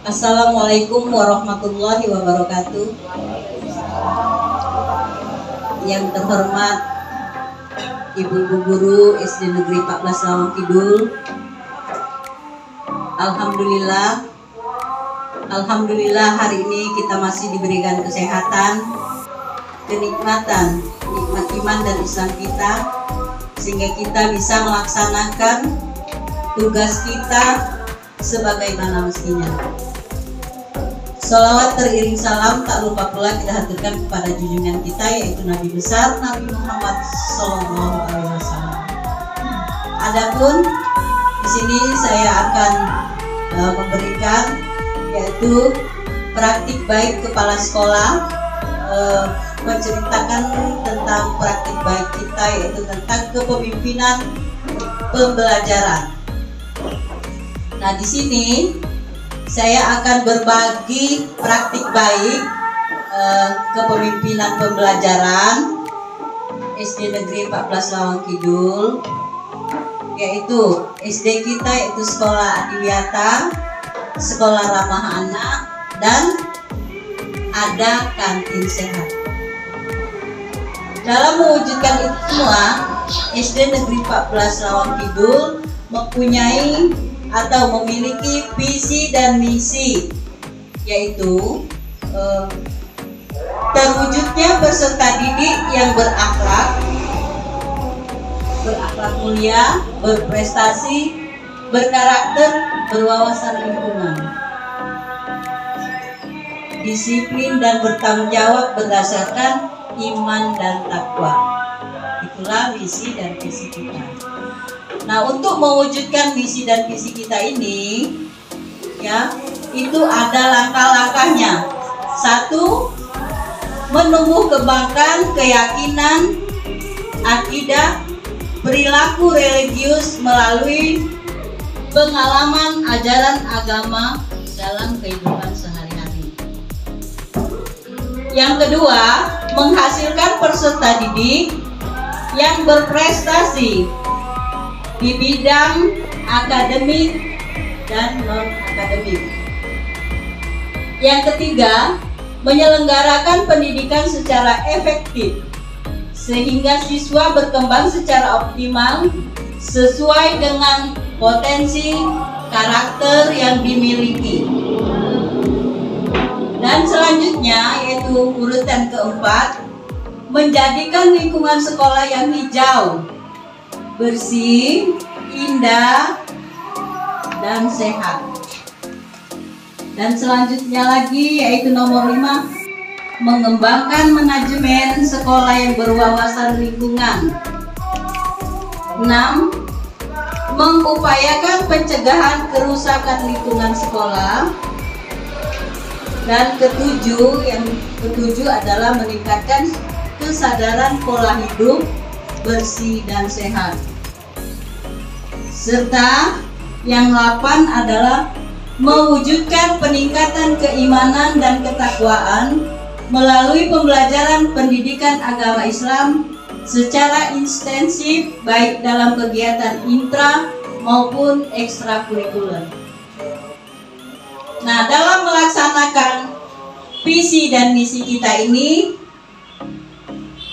Assalamualaikum warahmatullahi wabarakatuh. Yang terhormat Ibu Guru SD Negeri 14 Lawang Kidul. Alhamdulillah hari ini kita masih diberikan kesehatan, kenikmatan, nikmat iman dan Islam kita, sehingga kita bisa melaksanakan tugas kita sebagaimana mestinya. Salawat teriring salam tak lupa pula kita haturkan kepada junjungan kita, yaitu Nabi besar Nabi Muhammad SAW. Adapun di sini saya akan memberikan yaitu praktik baik kepala sekolah, menceritakan tentang praktik baik kita, yaitu tentang kepemimpinan pembelajaran. Nah, di sini saya akan berbagi praktik baik kepemimpinan pembelajaran SD Negeri 14 Lawang Kidul, yaitu SD kita yaitu Sekolah Adiwiyata, Sekolah Ramah Anak, dan ada kantin sehat. Dalam mewujudkan itu semua, SD Negeri 14 Lawang Kidul mempunyai atau memiliki visi dan misi, yaitu terwujudnya peserta didik yang berakhlak mulia, berprestasi, berkarakter, berwawasan lingkungan, disiplin dan bertanggung jawab berdasarkan iman dan takwa. Itulah misi dan visi kita. Nah, untuk mewujudkan misi dan visi kita ini, ya, itu ada langkah-langkahnya. Satu, menumbuh kembangkan keyakinan, akidah, perilaku religius melalui pengalaman ajaran agama dalam kehidupan sehari-hari. Yang kedua, menghasilkan peserta didik yang berprestasi di bidang akademik dan non-akademik. Yang ketiga, menyelenggarakan pendidikan secara efektif sehingga siswa berkembang secara optimal sesuai dengan potensi karakter yang dimiliki. Dan selanjutnya, yaitu urutan keempat, menjadikan lingkungan sekolah yang hijau, bersih, indah, dan sehat. Dan selanjutnya lagi, yaitu nomor 5, mengembangkan manajemen sekolah yang berwawasan lingkungan. 6, mengupayakan pencegahan kerusakan lingkungan sekolah. Dan yang ketujuh adalah meningkatkan kesadaran pola hidup bersih dan sehat. Serta yang 8 adalah mewujudkan peningkatan keimanan dan ketakwaan melalui pembelajaran pendidikan agama Islam secara intensif baik dalam kegiatan intra maupun ekstrakurikuler. Nah, dalam melaksanakan visi dan misi kita ini,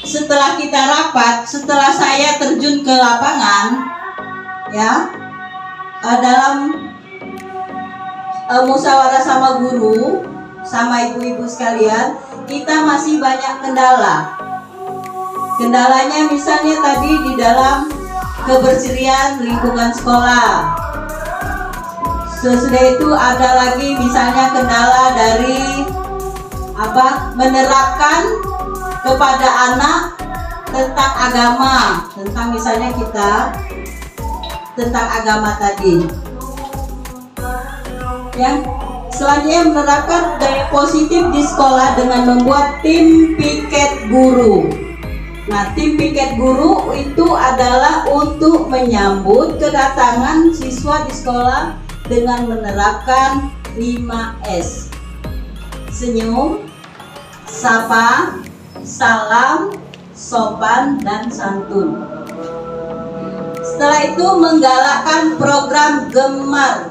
setelah kita rapat, setelah saya terjun ke lapangan, ya, dalam musyawarah sama guru, sama ibu-ibu sekalian, kita masih banyak kendala. Kendalanya misalnya tadi di dalam kebersihan lingkungan sekolah. Sesudah itu ada lagi misalnya kendala dari menerapkan kepada anak tentang agama, tentang misalnya kita tentang agama tadi. Yang selanjutnya menerapkan budaya positif di sekolah dengan membuat tim piket guru. Nah, tim piket guru itu adalah untuk menyambut kedatangan siswa di sekolah dengan menerapkan 5S. Senyum, sapa, salam, sopan, dan santun. Setelah itu menggalakkan program Gemar,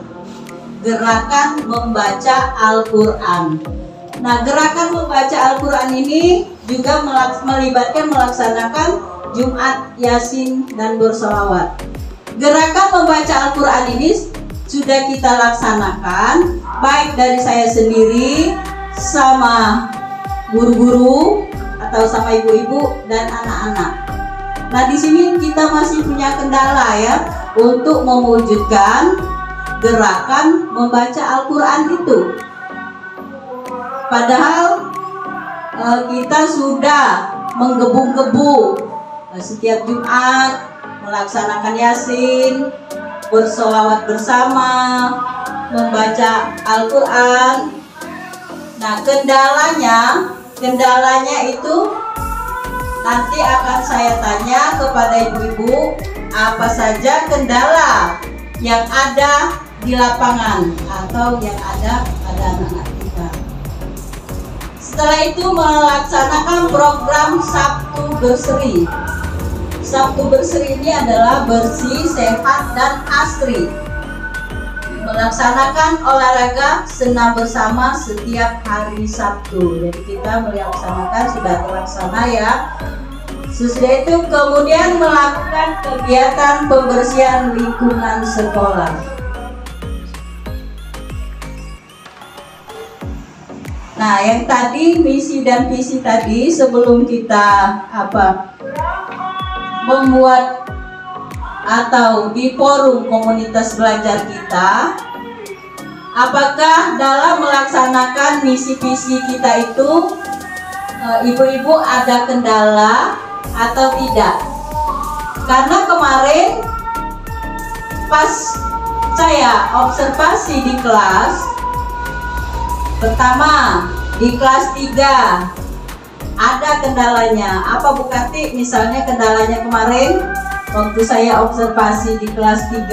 gerakan membaca Al-Quran. Nah, gerakan membaca Al-Quran ini juga melibatkan melaksanakan Jumat, Yasin, dan bersolawat. Gerakan membaca Al-Quran ini sudah kita laksanakan, baik dari saya sendiri, sama guru-guru, atau sama ibu-ibu dan anak-anak. Nah, di sini kita masih punya kendala ya, untuk mewujudkan gerakan membaca Al-Quran itu. Padahal kita sudah menggebu-gebu setiap Jumat melaksanakan Yasin, bersolawat bersama, membaca Al-Quran. Nah, kendalanya itu nanti akan saya tanya kepada ibu-ibu apa saja kendala yang ada di lapangan atau yang ada pada anak-anak kita. Setelah itu melaksanakan program Sabtu Berseri. Sabtu Berseri ini adalah bersih, sehat, dan asri. Melaksanakan olahraga senam bersama setiap hari Sabtu. Jadi kita melaksanakan, sudah terlaksana ya. Sesudah itu kemudian melakukan kegiatan pembersihan lingkungan sekolah. Nah, yang tadi misi dan visi tadi sebelum kita membuat atau di forum komunitas belajar kita, apakah dalam melaksanakan misi visi kita itu ibu-ibu ada kendala atau tidak? Karena kemarin pas saya observasi di kelas pertama, di kelas 3 ada kendalanya. Apa Bu Kati misalnya kendalanya kemarin waktu saya observasi di kelas 3?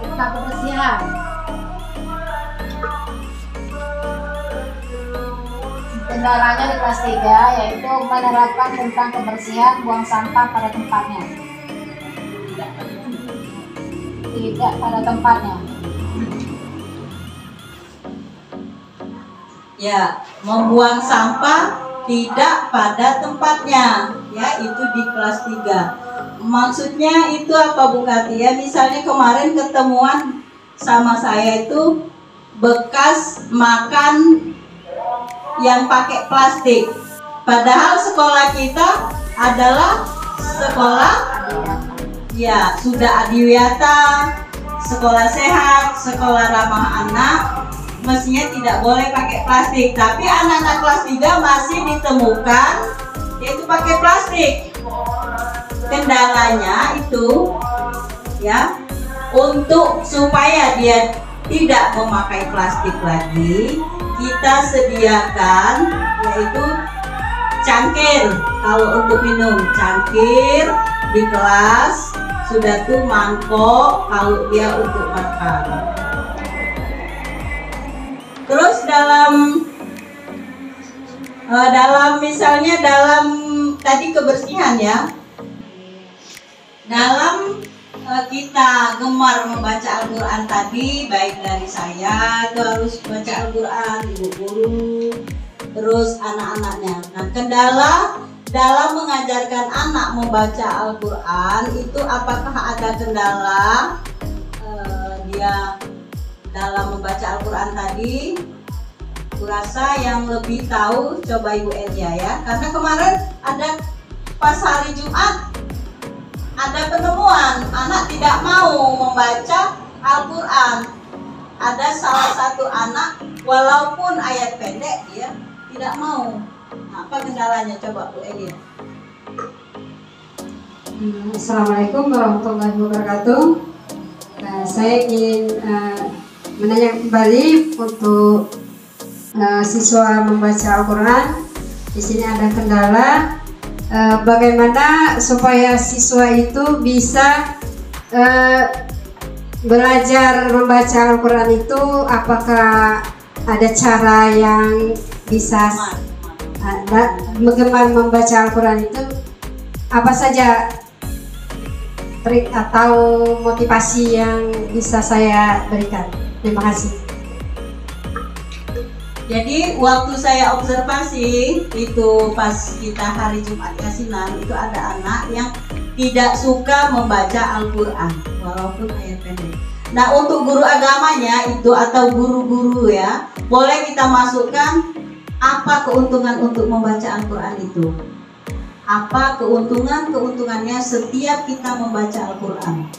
Tentang kebersihan. Kendalanya di kelas 3 yaitu menerapkan tentang kebersihan buang sampah pada tempatnya. Tidak pada tempatnya. Ya, membuang sampah tidak pada tempatnya, ya, itu di kelas 3. Maksudnya itu apa Bu Kati? Ya, misalnya kemarin ketemuan sama saya itu bekas makan yang pakai plastik. Padahal sekolah kita adalah sekolah ya sudah adiwiyata, sekolah sehat, sekolah ramah anak. Mestinya tidak boleh pakai plastik, tapi anak-anak kelas 3 masih ditemukan yaitu pakai plastik. Kendalanya itu ya, untuk supaya dia tidak memakai plastik lagi, kita sediakan yaitu cangkir. Kalau untuk minum, cangkir di kelas, sudah tuh mangkok kalau dia untuk makan. Terus dalam misalnya dalam tadi kebersihan ya, dalam kita gemar membaca Al-Quran tadi, baik dari saya itu harus baca Al-Quran, ibu guru, terus anak-anaknya. Nah, kendala dalam mengajarkan anak membaca Al-Quran itu apakah ada kendala dia dalam membaca Al-Quran tadi? Kurasa yang lebih tahu coba Ibu Elia ya, karena kemarin ada pas hari Jumat ada penemuan anak tidak mau membaca Al-Quran. Ada salah satu anak walaupun ayat pendek dia tidak mau. Nah, apa kendalanya coba Bu Elia? Assalamualaikum warahmatullahi wabarakatuh. Saya ingin menanya kembali untuk siswa membaca Al-Quran. Di sini ada kendala. Bagaimana supaya siswa itu bisa belajar membaca Al-Quran itu? Apakah ada cara yang bisa gemar membaca Al-Quran itu? Apa saja trik atau motivasi yang bisa saya berikan? Terima kasih. Jadi waktu saya observasi itu pas kita hari Jumat Yasinan itu ada anak yang tidak suka membaca Al-Quran walaupun ayat pendek. Nah, untuk guru agamanya itu atau guru-guru ya, boleh kita masukkan apa keuntungan untuk membaca Al-Quran itu. Apa keuntungannya setiap kita membaca Al-Quran.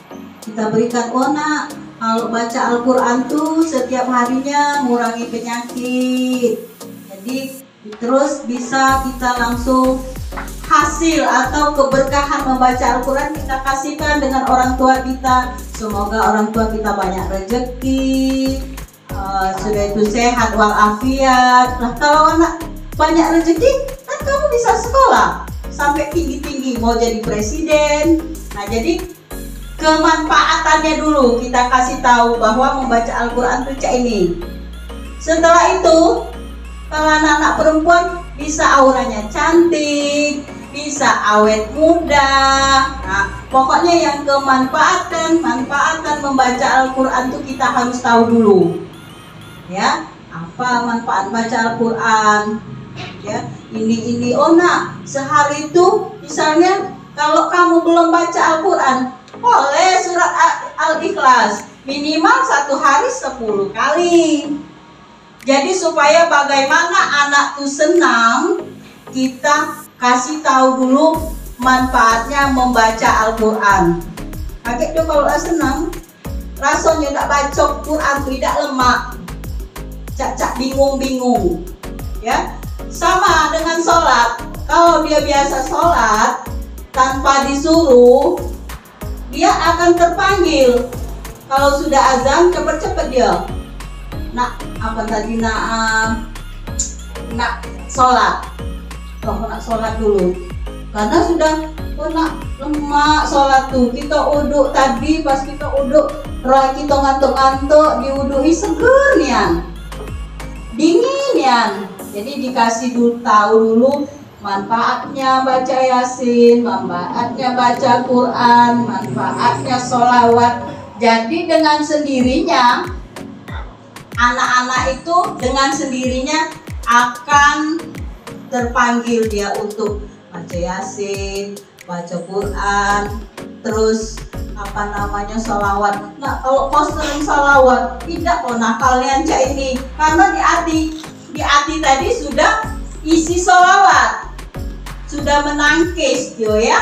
Kita berikan, oh nak, kalau baca Al-Quran tuh setiap harinya ngurangi penyakit. Jadi terus bisa kita langsung hasil atau keberkahan membaca Al-Quran kita kasihkan dengan orang tua kita. Semoga orang tua kita banyak rezeki, sudah itu sehat walafiat. Nah, kalau anak banyak rezeki kan kamu bisa sekolah sampai tinggi-tinggi, mau jadi presiden. Nah, jadi kemanfaatannya dulu kita kasih tahu bahwa membaca Al-Quran itu ini. Setelah itu, kalau anak-anak perempuan bisa auranya cantik, bisa awet muda. Nah, pokoknya yang manfaatan membaca Al-Quran itu kita harus tahu dulu. Ya, apa manfaat baca Al-Quran? Ya, ini. Oh nak, sehari itu misalnya kalau kamu belum baca Al-Quran, boleh surat Al-Ikhlas minimal 1 hari 10 kali. Jadi supaya bagaimana anak tuh senang, kita kasih tahu dulu manfaatnya membaca Al-Quran. Kakek tuh kalau senang, rasanya tak baca Quran tidak lemak, cak bingung-bingung. Ya, sama dengan sholat. Kalau dia biasa sholat tanpa disuruh, dia akan terpanggil. Kalau sudah azan, cepet-cepet dia. Nak, apa tadi nak sholat. Nak sholat dulu. Karena sudah nak lemak sholat tuh. Kita uduk tadi, pas kita uduk, roh kita ngantuk-ngantuk, diudui seger nian, dingin nian. Jadi dikasih dulu, tahu dulu manfaatnya baca Yasin, manfaatnya baca Quran, manfaatnya sholawat. Jadi dengan sendirinya anak-anak itu dengan sendirinya akan terpanggil dia untuk baca Yasin, baca Quran, terus sholawat. Nah, kalau kau sering sholawat, tidak nah kalian cak ini, karena di hati tadi sudah isi sholawat, sudah menangkis yo ya,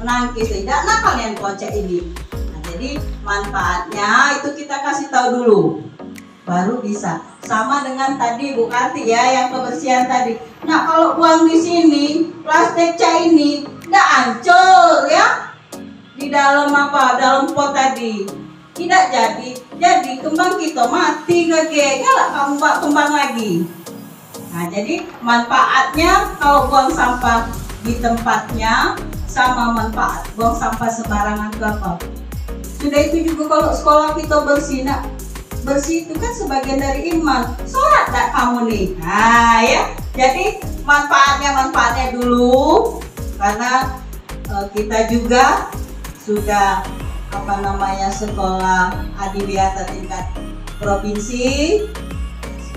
menangkis tidak nah kalian kocek ini. Nah, jadi manfaatnya itu kita kasih tahu dulu, baru bisa. Sama dengan tadi Bu Karti ya, yang kebersihan tadi. Nah, kalau buang di sini plastik ini tidak hancur ya, di dalam dalam pot tadi tidak jadi kembang kita mati kakek, nggak kamu buat kembang lagi. Nah, jadi manfaatnya kalau buang sampah di tempatnya sama manfaat buang sampah sembarangan itu apa? Sudah itu juga kalau sekolah kita bersih, nah bersih itu kan sebagian dari iman. Sholat tak kamu nih? Nah ya, jadi manfaatnya dulu, karena kita juga sudah sekolah adiwiyata tingkat provinsi.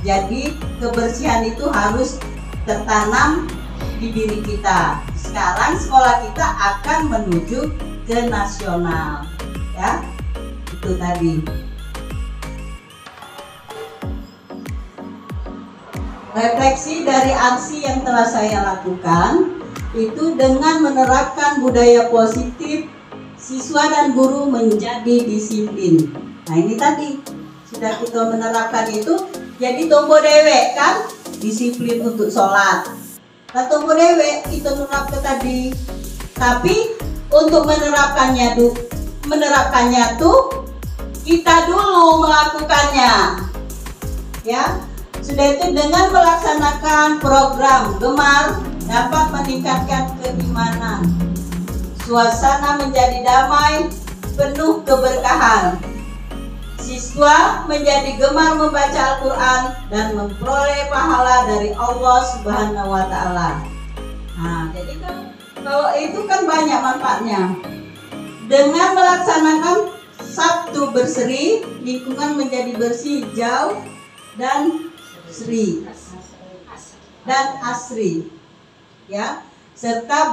Jadi kebersihan itu harus tertanam di diri kita. sekarang sekolah kita akan menuju ke nasional, ya. Itu tadi. Refleksi dari aksi yang telah saya lakukan itu dengan menerapkan budaya positif, siswa dan guru menjadi disiplin. Nah ini tadi sudah kita menerapkan itu, jadi tombo dewek kan disiplin untuk sholat. Nah tombo dewek kita menerapkan tadi, tapi untuk menerapkannya tuh kita dulu melakukannya, ya. Sudah itu dengan melaksanakan program Gemar dapat meningkatkan keimanan. Suasana menjadi damai, penuh keberkahan. Siswa menjadi gemar membaca Al-Quran dan memperoleh pahala dari Allah Subhanahu wa Ta'ala. Nah, jadi kalau itu kan banyak manfaatnya. Dengan melaksanakan Sabtu berseri, lingkungan menjadi bersih, hijau, dan asri, ya, serta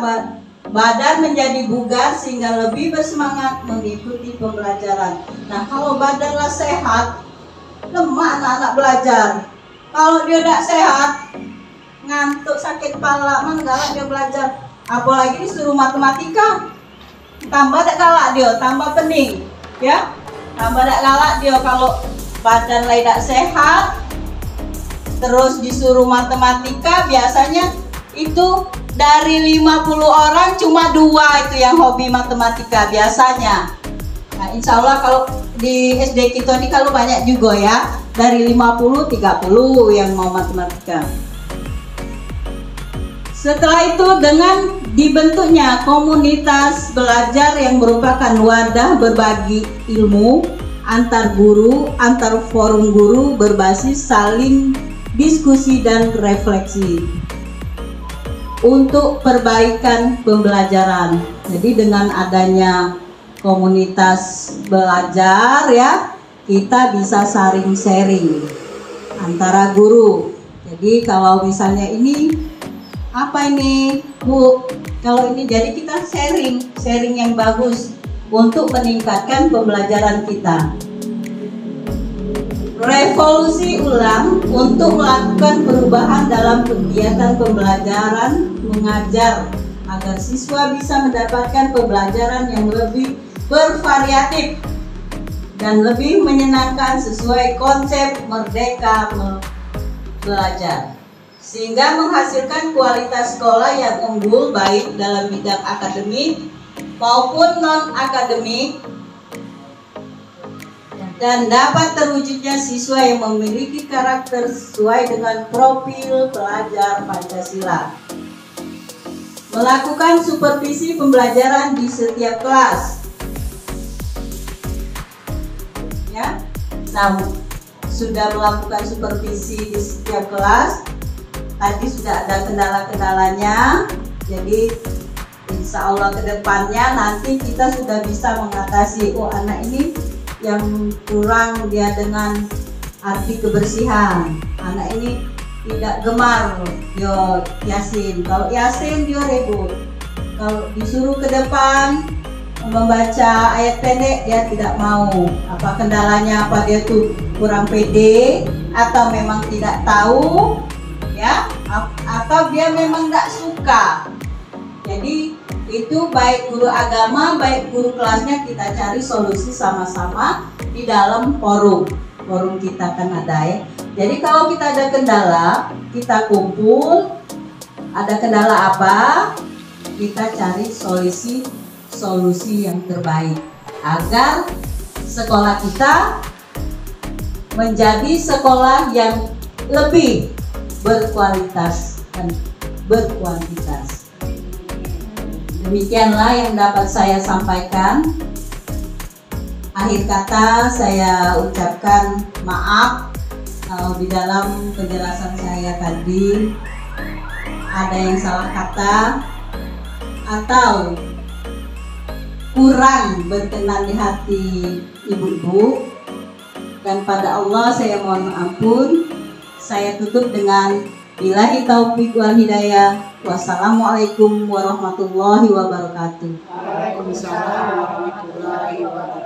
badan menjadi bugar sehingga lebih bersemangat mengikuti pembelajaran. Nah, kalau badanlah sehat, lemah anak-anak belajar. Kalau dia tidak sehat, ngantuk, sakit kepala, mana galak dia belajar. Apalagi disuruh matematika, tambah tak galak dia, tambah pening, ya, tambah tak galak dia. Kalau badan lain tidak sehat, terus disuruh matematika, biasanya itu dari 50 orang cuma 2 itu yang hobi matematika biasanya. Nah, insya Allah kalau di SD kita ini kalau banyak juga ya, dari 50 30 yang mau matematika. Setelah itu dengan dibentuknya komunitas belajar yang merupakan wadah berbagi ilmu antar guru, antar forum guru berbasis saling diskusi dan refleksi untuk perbaikan pembelajaran. Jadi dengan adanya komunitas belajar ya, kita bisa saling sharing antara guru. Jadi kalau misalnya ini apa ini Bu, kalau ini, jadi kita sharing yang bagus untuk meningkatkan pembelajaran kita. Revolusi ulang untuk melakukan perubahan dalam kegiatan pembelajaran mengajar agar siswa bisa mendapatkan pembelajaran yang lebih bervariatif dan lebih menyenangkan sesuai konsep merdeka belajar, sehingga menghasilkan kualitas sekolah yang unggul baik dalam bidang akademik maupun non-akademik, dan dapat terwujudnya siswa yang memiliki karakter sesuai dengan profil pelajar Pancasila. Melakukan supervisi pembelajaran di setiap kelas. Ya, nah, sudah melakukan supervisi di setiap kelas. Tadi sudah ada kendala-kendalanya. Jadi insya Allah ke depannya nanti kita sudah bisa mengatasi, oh anak ini yang kurang dia dengan arti kebersihan, anak ini tidak gemar dia Yasin, kalau Yasin dia ribut, kalau disuruh ke depan membaca ayat pendek dia tidak mau. Apa kendalanya? Apa dia tuh kurang pede atau memang tidak tahu, ya, atau dia memang tidak suka. Jadi itu baik guru agama, baik guru kelasnya, kita cari solusi sama-sama di dalam forum kita kan ada ya. Jadi kalau kita ada kendala, kita kumpul, ada kendala apa, kita cari solusi yang terbaik agar sekolah kita menjadi sekolah yang lebih berkualitas dan berkuantitas. Demikianlah yang dapat saya sampaikan. Akhir kata saya ucapkan maaf kalau di dalam penjelasan saya tadi ada yang salah kata atau kurang berkenan di hati ibu-ibu, dan pada Allah saya mohon ampun. Saya tutup dengan billahi taufiq wal hidayah. Wassalamualaikum warahmatullahi wabarakatuh. Waalaikumsalam warahmatullahi wabarakatuh.